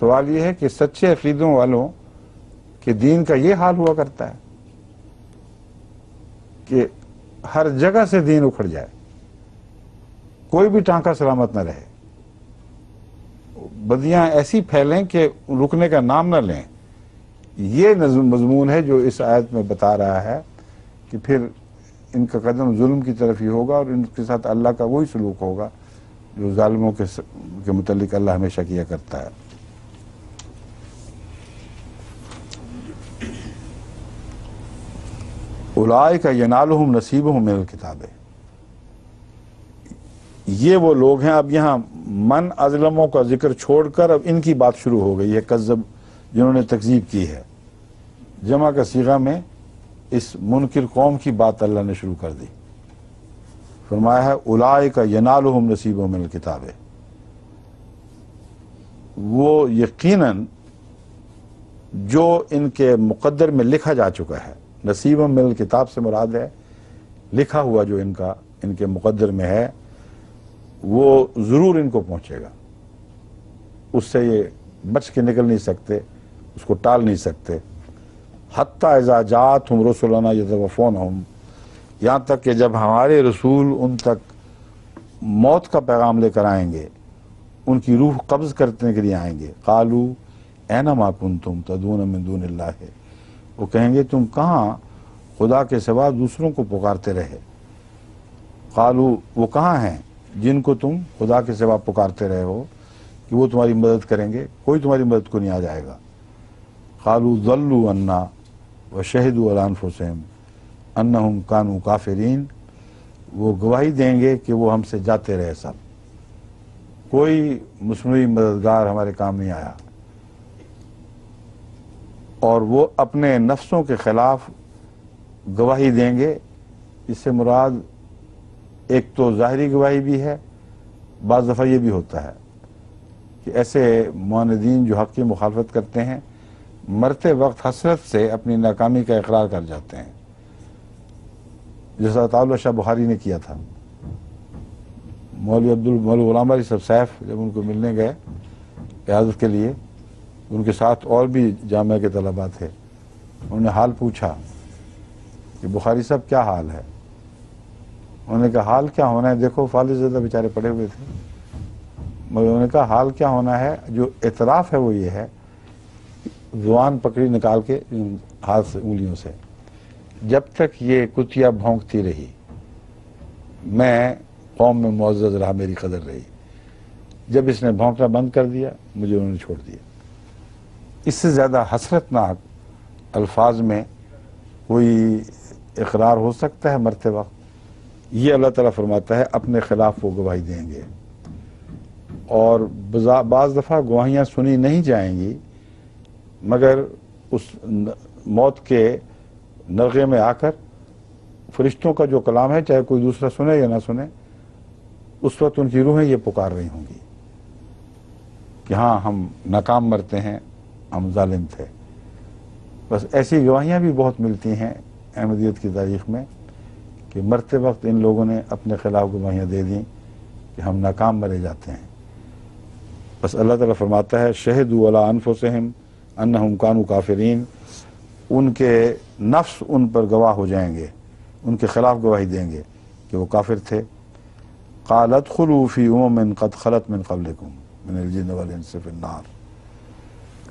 سوال یہ ہے کہ سچے عقیدوں والوں کے دین کا یہ حال ہوا کرتا ہے کہ ہر جگہ سے دین اکھڑ جائے، کوئی بھی ٹانکا سلامت نہ رہے، بدیاں ایسی پھیلیں کہ رکنے کا نام نہ لیں۔ یہ مضمون ہے جو اس آیت میں بتا رہا ہے کہ پھر ان کا قدم ظلم کی طرف ہی ہوگا، اور ان کے ساتھ اللہ کا وہی سلوک ہوگا جو ظالموں کے متعلق اللہ ہمیشہ کیا کرتا ہے۔ اولئک ینالہم نصیبہم من الکتاب، یہ وہ لوگ ہیں۔ اب یہاں من اظلموں کا ذکر چھوڑ کر اب ان کی بات شروع ہو گئی ہے، کذب جنہوں نے تکذیب کی ہے، جمع کا صیغہ میں اس منکر قوم کی بات اللہ نے شروع کر دی۔ فرمایا ہے اولئک ینالہم نصیبہم من الکتاب، وہ یقیناً جو ان کے مقدر میں لکھا جا چکا ہے، نصیبہم من الکتاب سے مراد ہے لکھا ہوا جو ان کے مقدر میں ہے، وہ ضرور ان کو پہنچے گا، اس سے یہ بچ کے نکل نہیں سکتے، اس کو ٹال نہیں سکتے۔ حتی اذا جاءتہم رسلنا یتوفونہم، یہاں تک کہ جب ہمارے رسول ان تک موت کا پیغام لے کر آئیں گے، ان کی روح قبض کرنے کے لیے آئیں گے، قالوا این ما کنتم تدعون من دون اللہ، وہ کہیں گے تم کہاں خدا کے سوا دوسروں کو پکارتے رہے۔ قالوا، وہ کہاں ہیں جن کو تم خدا کے سوا پکارتے رہے ہو کہ وہ تمہاری مدد کریں گے، کوئی تمہاری مدد کو نہیں آ جائے گا۔ قالوا ضلوا عنا وشہدوا علی انفسہم انہم کانوا کافرین، وہ گواہی دیں گے کہ وہ ہم سے جاتے رہے سب، کوئی مصنوعی مددگار ہمارے کام نہیں آیا، اور وہ اپنے نفسوں کے خلاف گواہی دیں گے۔ اس سے مراد ایک تو ظاہری گواہی بھی ہے، بعض دفعہ یہ بھی ہوتا ہے کہ ایسے معاندین جو حق کی مخالفت کرتے ہیں مرتے وقت حسرت سے اپنی ناکامی کا اقرار کر جاتے ہیں، جیسا عطاء اللہ شاہ بخاری نے کیا تھا۔ مولوی غلام علی صاحب سیف جب ان کو ملنے گئے قیادت کے لیے، ان کے ساتھ اور بھی جامعہ کے طلباء تھے، انہوں نے حال پوچھا کہ بخاری صاحب کیا حال ہے؟ انہوں نے کہا حال کیا ہونا ہے، دیکھو فالح زدہ بیچارے پڑے ہوئے تھے، مگر انہوں نے کہا حال کیا ہونا ہے، جو اعتراف ہے وہ یہ ہے، زبان پکڑی نکال کے ہاتھ سے انگلیوں سے، جب تک یہ کتیا بھونکتی رہی میں قوم میں معزز رہا، میری قدر رہی، جب اس نے بھونکنا بند کر دیا مجھے انہوں نے چھوڑ دیا۔ اس سے زیادہ حسرتناک الفاظ میں کوئی اقرار ہو سکتا ہے مرتے وقت؟ یہ اللہ تعالیٰ فرماتا ہے اپنے خلاف وہ گواہی دیں گے، اور بعض دفعہ گواہیاں سنی نہیں جائیں گی، مگر اس موت کے نرغے میں آ کر فرشتوں کا جو کلام ہے، چاہے کوئی دوسرا سنے یا نہ سنے، اس وقت ان کی روحیں یہ پکار رہی ہوں گی کہ ہاں ہم ناکام مرتے ہیں، ہم ظالم تھے۔ بس ایسی گواہیاں بھی بہت ملتی ہیں احمدیت کی تاریخ میں کہ مرتے وقت ان لوگوں نے اپنے خلاف گواہیاں دے دیں کہ ہم ناکام مرے جاتے ہیں۔ بس اللہ تعالیٰ فرماتا ہے شہدوا علی انفسہم انہم کانوا کافرین، ان کے نفس ان پر گواہ ہو جائیں گے، ان کے خلاف گواہی دیں گے کہ وہ کافر تھے۔ قال ادخلوا فی امم قد خلت من قبلکم من الجن والانس فی النار،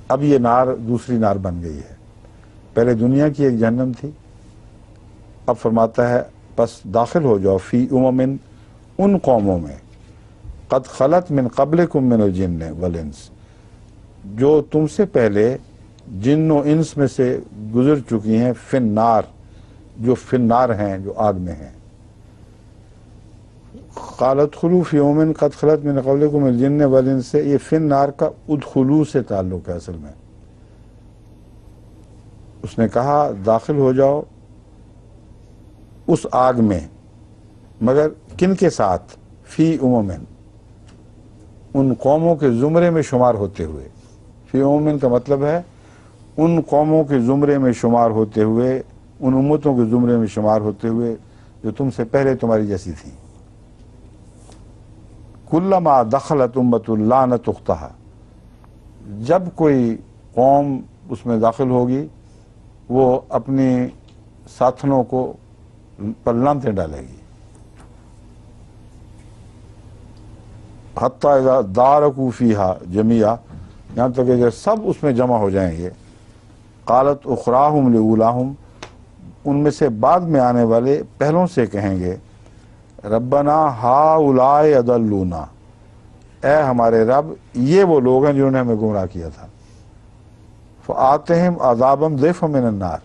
اب یہ نار دوسری نار بن گئی ہے، پہلے دنیا کی ایک جہنم تھی، اب فرماتا ہے بس داخل ہو جاؤ فی امم، ان قوموں میں، قد خلت من قبلکم من الجن والانس، جو تم سے پہلے جن و انس میں سے گزر چکی ہیں، فی النار، جو فی النار ہیں، جو آگ میں ہیں۔ قال ادخلوا فی امم قد خلت من قبلکم من الجن والانس سے یہ فی النار کا ادخلوا سے تعلق ہے اصل میں۔ اس نے کہا داخل ہو جاؤ اس آگ میں، مگر کن کے ساتھ؟ فی امم، ان قوموں کے زمرے میں شمار ہوتے ہوئے۔ فی امم کا مطلب ہے ان قوموں کے زمرے میں شمار ہوتے ہوئے، ان امتوں کے زمرے میں شمار ہوتے ہوئے جو تم سے پہلے تمہاری جیسی تھیں۔ کلما دخلت امت لعنت اختہا، جب کوئی قوم اس میں داخل ہوگی وہ اپنی ساتھنوں کو پر لعنتیں ڈالے گی. حتی اذا دارکوا فیہا جمیعا، یہاں تک کہ جب سب اس میں جمع ہو جائیں گے. قالت اخراہم لاولاہم، ان میں سے بعد میں آنے والے پہلوں سے کہیں گے ربنا ہؤلاء اضلونا، اے ہمارے رب یہ وہ لوگ ہیں جنہوں نے ہمیں گمراہ کیا تھا. فآتہم عذابا ضعفا من النار،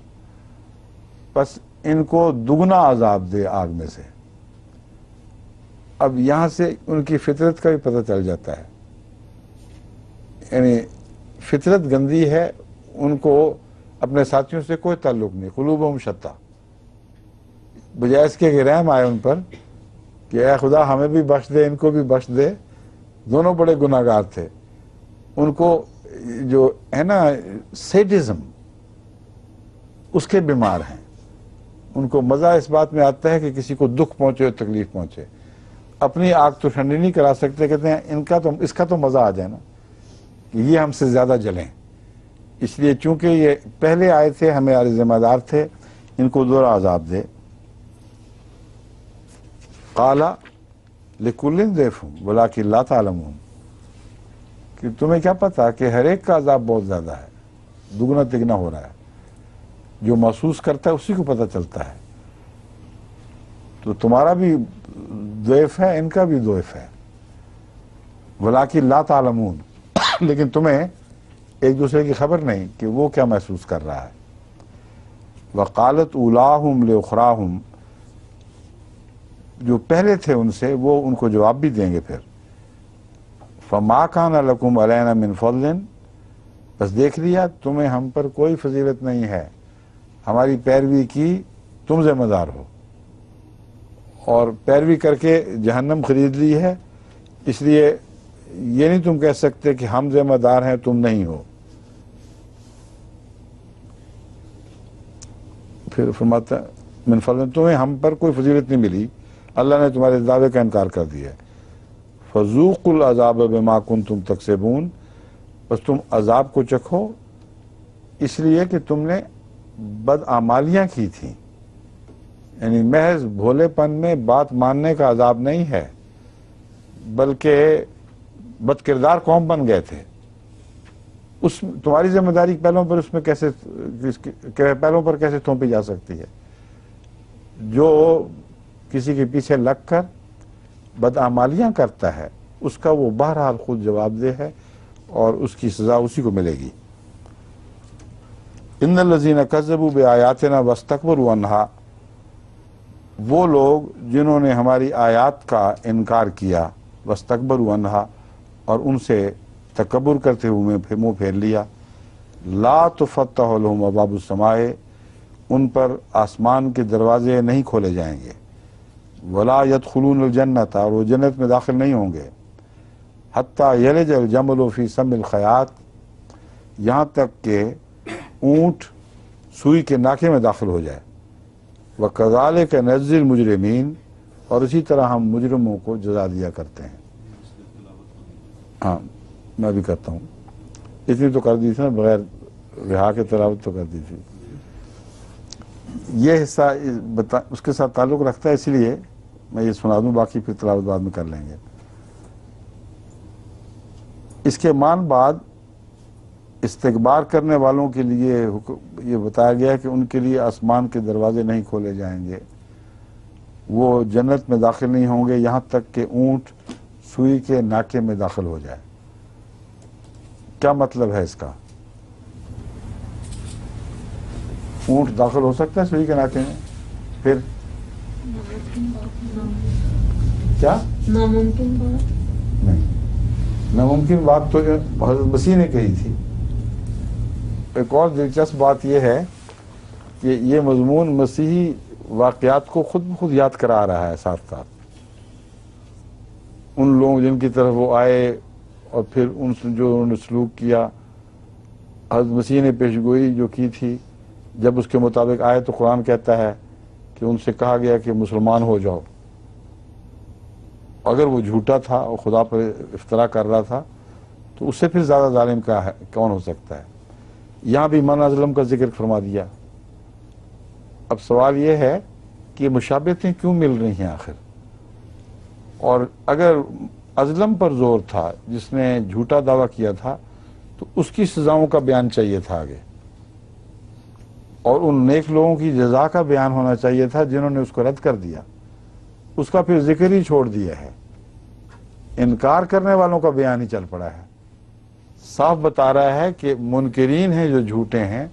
پس ان کو دگنا عذاب دے آگ میں سے. اب یہاں سے ان کی فطرت کا بھی پتہ چل جاتا ہے، یعنی فطرت گندی ہے، ان کو اپنے ساتھیوں سے کوئی تعلق نہیں. قلوبہم شتیٰ، بجائے اس کے کہ رحم آئے ان پر کہ اے خدا ہمیں بھی بخش دے ان کو بھی بخش دے، دونوں بڑے گناہ گار تھے. ان کو جو ہے نا سیڈزم، اس کے بیمار ہیں. ان کو مزہ اس بات میں آتا ہے کہ کسی کو دکھ پہنچے اور تکلیف پہنچے. اپنی آگ تو ٹھنڈی نہیں کرا سکتے، کہتے ہیں اس کا تو مزہ آ جائے نا کہ یہ ہم سے زیادہ جلیں. اس لیے چونکہ یہ پہلے آئے تھے ہمارے ذمہ دار تھے، ان کو دوہرا عذاب دے. قال لکل ضعف ولکن لا تعلمون، کہ تمہیں کیا پتا کہ ہر ایک کا عذاب بہت زیادہ ہے، دگنا تگنا ہو رہا ہے. جو محسوس کرتا ہے اسی کو پتہ چلتا ہے. تو تمہارا بھی ضعف ہے، ان کا بھی ضعف ہے. ولکن لا تعلمون، لیکن تمہیں ایک دوسرے کی خبر نہیں کہ وہ کیا محسوس کر رہا ہے. وقالت اولاہم لاخراہم، جو پہلے تھے ان سے وہ ان کو جواب بھی دیں گے پھر. فما کان لکم علینا من فضل، بس دیکھ لیا تمہیں ہم پر کوئی فضیلت نہیں ہے، ہماری پیروی کی تم ذمہ دار ہو، اور پیروی کر کے جہنم خرید لی ہے. اس لیے یہ نہیں تم کہہ سکتے کہ ہم ذمہ دار ہیں تم نہیں ہو. پھر فرماتا من فضل، تمہیں ہم پر کوئی فضیلت نہیں ملی، اللہ نے تمہارے دعوے کا انکار کر دیا. فذوقوا العذاب بما کنتم تکسبون، بس تم عذاب کو چکھو اس لیے کہ تم نے بدعمالیاں کی تھیں. یعنی محض بھولے پن میں بات ماننے کا عذاب نہیں ہے، بلکہ بد کردار قوم بن گئے تھے. اس تمہاری ذمہ داری پہلوں پر اس میں پہلوں پر کیسے تھوپی جا سکتی ہے؟ جو کسی کے پیچھے لگ کر بدعمالیاں کرتا ہے اس کا وہ بہرحال خود جواب دہ ہے اور اس کی سزا اسی کو ملے گی. ان الذین کذبوا بآیاتنا واستکبروا عنہا، وہ لوگ جنہوں نے ہماری آیات کا انکار کیا، واستکبروا عنہا، اور ان سے تکبر کرتے ہوئے منہ پھیر لیا. لا تفتح لهم ابواب السماء، ان پر آسمان کے دروازے نہیں کھولے جائیں گے. ولا يدخلون الجنت، اور وہ جنت میں داخل نہیں ہوں گے. حتی یلج الجمل فی سم الخیاط، یہاں تک کہ اونٹ سوئی کے ناکے میں داخل ہو جائے. وَكَذَلِكَ نَجْزِي الْمُجْرِمِينَ، اور اسی طرح ہم مجرموں کو جزا دیا کرتے ہیں. ہاں میں بھی کرتا ہوں، اتنی تو کر دی تھی نا، بغیر رہا کے تلاوت تو کر دی تھی. یہ حصہ اس کے ساتھ تعلق رکھتا ہے، اسی لیے میں یہ سنا دوں، باقی پھر تلاوت بعد میں کر لیں گے. اس کے مان بعد استکبار کرنے والوں کے لیے یہ بتایا گیا کہ ان کے لیے آسمان کے دروازے نہیں کھولے جائیں گے، وہ جنت میں داخل نہیں ہوں گے یہاں تک کہ اونٹ سوئی کے ناکے میں داخل ہو جائے. کیا مطلب ہے اس کا؟ اونٹ داخل ہو سکتا ہے سوئی کے ناکے میں؟ پھر کیا ناممکن بات نہیں، ناممکن بات تو حضرت مسیح نے کہی تھی. ایک اور دلچسپ بات یہ ہے کہ یہ مضمون مسیحی واقعات کو خود بخود یاد کرا رہا ہے ساتھ ساتھ. ان لوگوں جن کی طرف وہ آئے اور پھر ان سے جو انہوں نے سلوک کیا، حضرت مسیح نے پیشگوئی جو کی تھی جب اس کے مطابق آئے تو قرآن کہتا ہے کہ ان سے کہا گیا کہ مسلمان ہو جاؤ. اگر وہ جھوٹا تھا اور خدا پر افترا کر رہا تھا تو تو اس سے پھر زیادہ ظالم کون ہو سکتا ہے؟ یہاں بھی من ازلم کا ذکر فرما دیا۔ اب سوال یہ ہے کہ مشابہتیں کیوں مل رہی ہیں آخر؟ اور اگر ازلم پر زور تھا جس نے جھوٹا دعویٰ کیا تھا تو اس کی سزاؤں کا بیان چاہیے تھا آگے، اور ان نیک لوگوں کی جزا کا بیان ہونا چاہیے تھا جنہوں نے اس کو رد کر دیا۔ اس کا پھر ذکر ہی چھوڑ دیا ہے، انکار کرنے والوں کا بیان ہی چل پڑا ہے۔ صاف بتا رہا ہے کہ منکرین ہیں جو جھوٹے ہیں،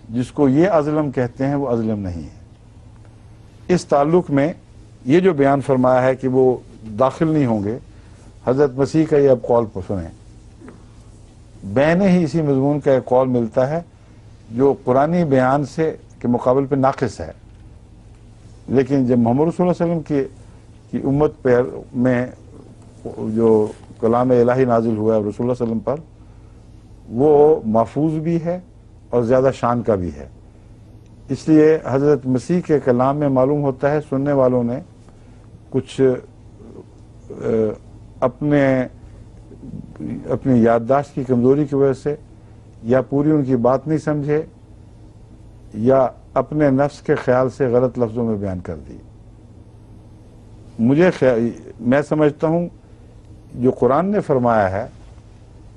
جس کو یہ ازلم کہتے ہیں وہ ازلم نہیں ہے۔ اس تعلق میں یہ جو بیان فرمایا ہے کہ وہ داخل نہیں ہوں گے، حضرت مسیح کا یہ اب قول پر سنیں۔ بین ہی اسی مضمون کا ایک قول ملتا ہے جو قرآنی بیان سے کے مقابل پہ ناقص ہے، لیکن جب محمد رسول اللہ علیہ وسلم کی امت پر میں جو کلام الہی نازل ہوا ہے رسول اللہ صلی اللہ علیہ وسلم پر، وہ محفوظ بھی ہے اور زیادہ شان کا بھی ہے۔ اس لیے حضرت مسیح کے کلام میں معلوم ہوتا ہے سننے والوں نے کچھ اپنی یادداشت کی کمزوری کی وجہ سے، یا پوری ان کی بات نہیں سمجھے، یا اپنے نفس کے خیال سے غلط لفظوں میں بیان کر دی۔ میں سمجھتا ہوں جو قرآن نے فرمایا ہے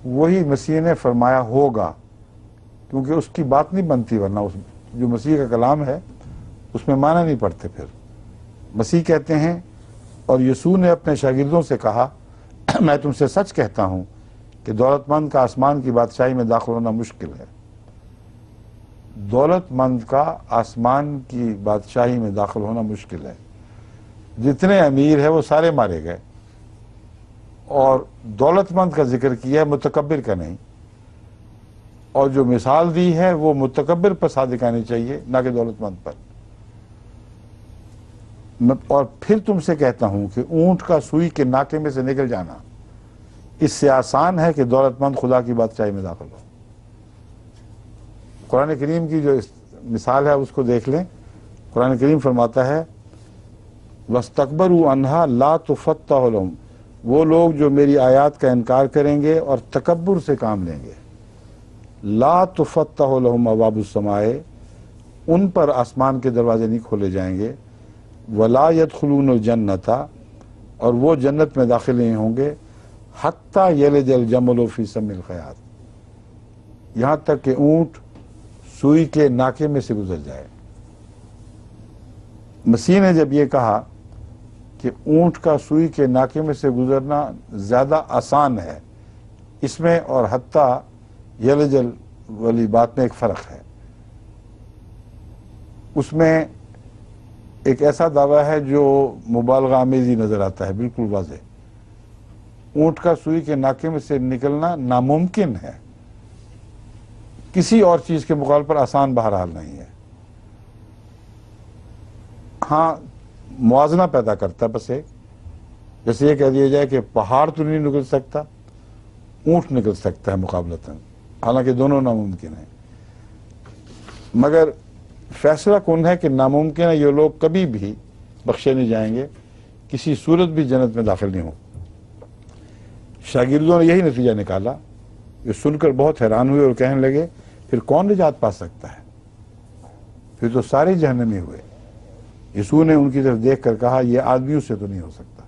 وہی مسیح نے فرمایا ہوگا، کیونکہ اس کی بات نہیں بنتی، ورنہ جو مسیح کا کلام ہے اس میں معنی نہیں پڑتے۔ پھر مسیح کہتے ہیں، اور یسوع نے اپنے شاگردوں سے کہا، میں تم سے سچ کہتا ہوں کہ دولت مند کا آسمان کی بادشاہی میں داخل ہونا مشکل ہے۔ دولت مند کا آسمان کی بادشاہی میں داخل ہونا مشکل ہے۔ جتنے امیر ہیں وہ سارے مارے گئے، اور دولت مند کا ذکر کیا ہے، متکبر کا نہیں، اور جو مثال دی ہے وہ متکبر پر صادق آنی چاہیے، نہ کہ دولت مند پر۔ اور پھر تم سے کہتا ہوں کہ اونٹ کا سوئی کے ناکے میں سے نکل جانا اس سے آسان ہے کہ دولت مند خدا کی بادشاہی میں داخل ہو۔ قرآن کریم کی جو مثال ہے اس کو دیکھ لیں۔ قرآن کریم فرماتا ہے وَاسْتَكْبَرُوا عَنْهَا لَا تُفَتَّحُ لَهُمْ، وہ لوگ جو میری آیات کا انکار کریں گے اور تکبر سے کام لیں گے، لا تفتح لهم ابواب السماء، ان پر آسمان کے دروازے نہیں کھولے جائیں گے، ولا يدخلون الجنت، اور وہ جنت میں داخل نہیں ہوں گے، حتی یلج الجمل فی سم الخیاط، یہاں تک کہ اونٹ سوئی کے ناکے میں سے گزر جائے۔ مسیح نے جب یہ کہا کہ اونٹ کا سوئی کے ناکے میں سے گزرنا زیادہ آسان ہے، اس میں اور حتی یلج والی بات میں ایک فرق ہے۔ اس میں ایک ایسا دعویٰ ہے جو مبالغہ آمیزی نظر آتا ہے، بالکل واضح۔ اونٹ کا سوئی کے ناکے میں سے نکلنا ناممکن ہے، کسی اور چیز کے مقابلے پر آسان بہرحال نہیں ہے۔ ہاں موازنہ پیدا کرتا ہے بس ایک، جیسے یہ کہہ دیا جائے کہ پہاڑ تو نہیں نکل سکتا، اونٹ نکل سکتا ہے مقابلتاً، حالانکہ دونوں ناممکن ہیں۔ مگر فیصلہ کن ہے کہ ناممکن ہے، یہ لوگ کبھی بھی بخشے نہیں جائیں گے، کسی صورت بھی جنت میں داخل نہیں ہوں۔ شاگردوں نے یہی نتیجہ نکالا، یہ سن کر بہت حیران ہوئے اور کہنے لگے پھر کون نجات پا سکتا ہے؟ پھر تو سارے جہنمی ہوئے۔ یسوع نے ان کی طرف دیکھ کر کہا یہ آدمیوں سے تو نہیں ہو سکتا،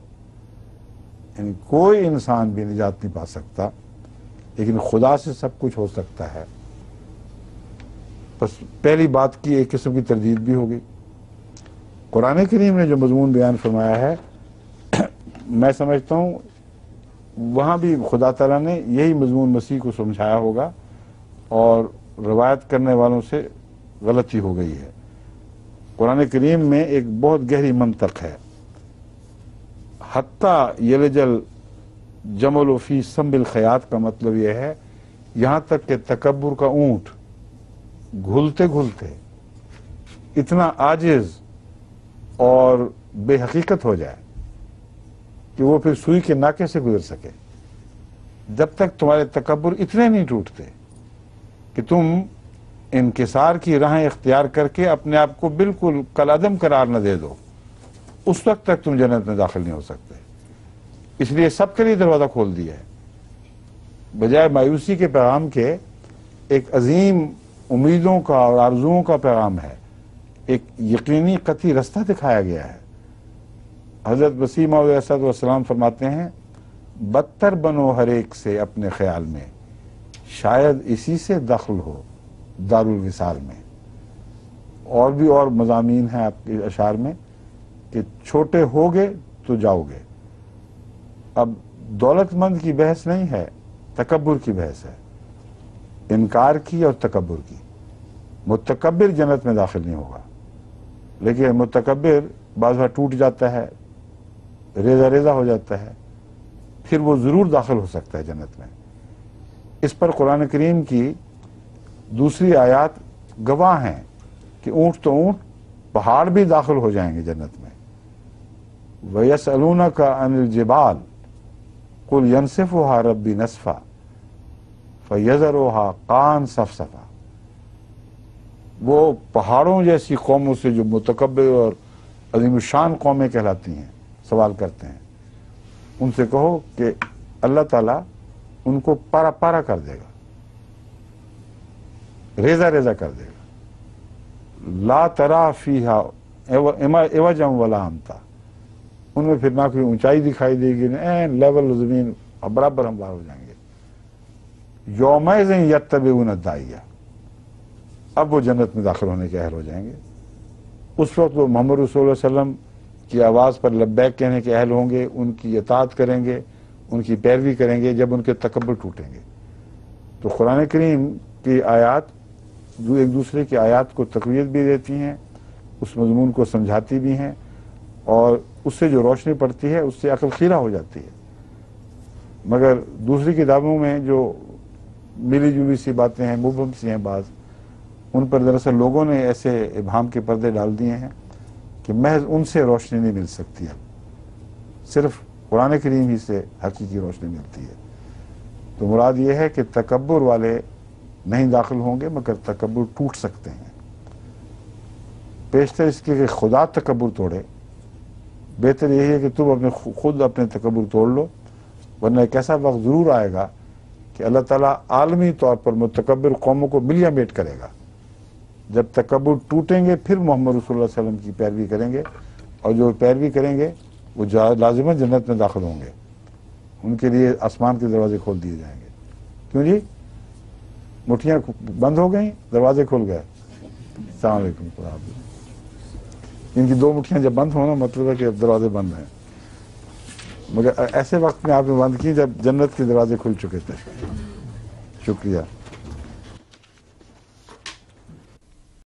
یعنی کوئی انسان بھی نجات نہیں پا سکتا، لیکن خدا سے سب کچھ ہو سکتا ہے۔ بس پہلی بات کی ایک قسم کی تردید بھی ہوگی۔ قرآن کریم نے جو مضمون بیان فرمایا ہے، میں سمجھتا ہوں وہاں بھی خدا تعالیٰ نے یہی مضمون مسیح کو سمجھایا ہوگا، اور روایت کرنے والوں سے غلطی ہو گئی ہے۔ قرآن کریم میں ایک بہت گہری منطق ہے۔ حتی یلج الجمل فی سم الخیاط کا مطلب یہ ہے یہاں تک کہ تکبر کا اونٹ گھلتے گھلتے اتنا عاجز اور بے حقیقت ہو جائے کہ وہ پھر سوئی کے ناکے سے گزر سکے، جب تک تمہارے تکبر اتنے نہیں ٹوٹتے کہ تم انکسار کی راہیں اختیار کر کے اپنے آپ کو بالکل کالعدم قرار نہ دے دو، اس وقت تک تم جنت میں داخل نہیں ہو سکتے۔ اس لیے سب کے لیے دروازہ کھول دیا ہے، بجائے مایوسی کے پیغام کے ایک عظیم امیدوں کا اور آرزوؤں کا پیغام ہے، ایک یقینی قطعی رستہ دکھایا گیا ہے۔ حضرت مسیح موعود علیہ السلام فرماتے ہیں بدتر بنو ہر ایک سے اپنے خیال میں، شاید اسی سے دخل ہو دارالوصال میں۔ اور بھی اور مضامین ہیں آپ کے اشعار میں کہ چھوٹے ہوگے تو جاؤ گے۔ اب دولت مند کی بحث نہیں ہے، تکبر کی بحث ہے، انکار کی اور تکبر کی۔ متکبر جنت میں داخل نہیں ہوگا، لیکن متکبر بعض بار ٹوٹ جاتا ہے، ریزہ ریزہ ہو جاتا ہے، پھر وہ ضرور داخل ہو سکتا ہے جنت میں۔ اس پر قرآن کریم کی دوسری آیات گواہ ہیں کہ اونٹ تو اونٹ، پہاڑ بھی داخل ہو جائیں گے جنت میں۔ وَيَسْأَلُونَكَ عَنِ الْجِبَالِ قُلْ يَنْسِفُهَا رَبِّي نَسْفًا فَيَذَرُهَا قَاعًا صَفْصَفًا۔ وہ پہاڑوں جیسی قوموں سے جو متکبر اور عظیم الشان قومیں کہلاتی ہیں سوال کرتے ہیں، ان سے کہو کہ اللہ تعالیٰ ان کو پارا پارا کر دے گا، ریزہ ریزہ کر دے گا۔ لا ترا فیہا عوجا ولا امتا، ان میں پھر نہ کوئی اونچائی دکھائی دے گی، نہ لیول زمین برابر ہم باہر ہو جائیں گے۔ یومئذ یتبعون الداعیہ، اب وہ جنت میں داخل ہونے کے اہل ہو جائیں گے۔ اس وقت وہ محمد رسول اللہ علیہ وسلم کی آواز پر لبیک کہنے کے اہل ہوں گے، ان کی اطاعت کریں گے، ان کی پیروی کریں گے جب ان کے تکبر ٹوٹیں گے۔ تو قرآن کریم کی آیات جو ایک دوسرے کی آیات کو تقویت بھی دیتی ہیں، اس مضمون کو سمجھاتی بھی ہیں، اور اس سے جو روشنی پڑتی ہے اس سے عقل خیرہ ہو جاتی ہے۔ مگر دوسری کتابوں میں جو ملی جلی سی باتیں ہیں، مبہم سی ہیں بعض، ان پر دراصل لوگوں نے ایسے ابہام کے پردے ڈال دیے ہیں کہ محض ان سے روشنی نہیں مل سکتی، اب صرف قرآن کریم ہی سے حقیقی روشنی ملتی ہے۔ تو مراد یہ ہے کہ تکبر والے نہیں داخل ہوں گے، مگر تکبر ٹوٹ سکتے ہیں۔ بیشتر اس کے کہ خدا تکبر توڑے، بہتر یہی ہے کہ تم خود اپنے تکبر توڑ لو، ورنہ ایک ایسا وقت ضرور آئے گا کہ اللہ تعالیٰ عالمی طور پر متکبر قوموں کو ملیا میٹ کرے گا۔ جب تکبر ٹوٹیں گے پھر محمد رسول اللہ علیہ وسلم کی پیروی کریں گے، اور جو پیروی کریں گے وہ لازماً جنت میں داخل ہوں گے، ان کے لیے آسمان کے دروازے کھول دیے جائیں گے۔ کیوں جی؟ مٹھیاں بند ہو گئیں، دروازے کھل گئے؟ السلام علیکم، خدا حافظ۔ ان کی دو مٹھیاں جب بند ہونا مطلب ہے کہ اب دروازے بند ہیں، مگر ایسے وقت میں آپ نے بند کی جب جنت کے دروازے کھل چکے تھے۔ شکریہ۔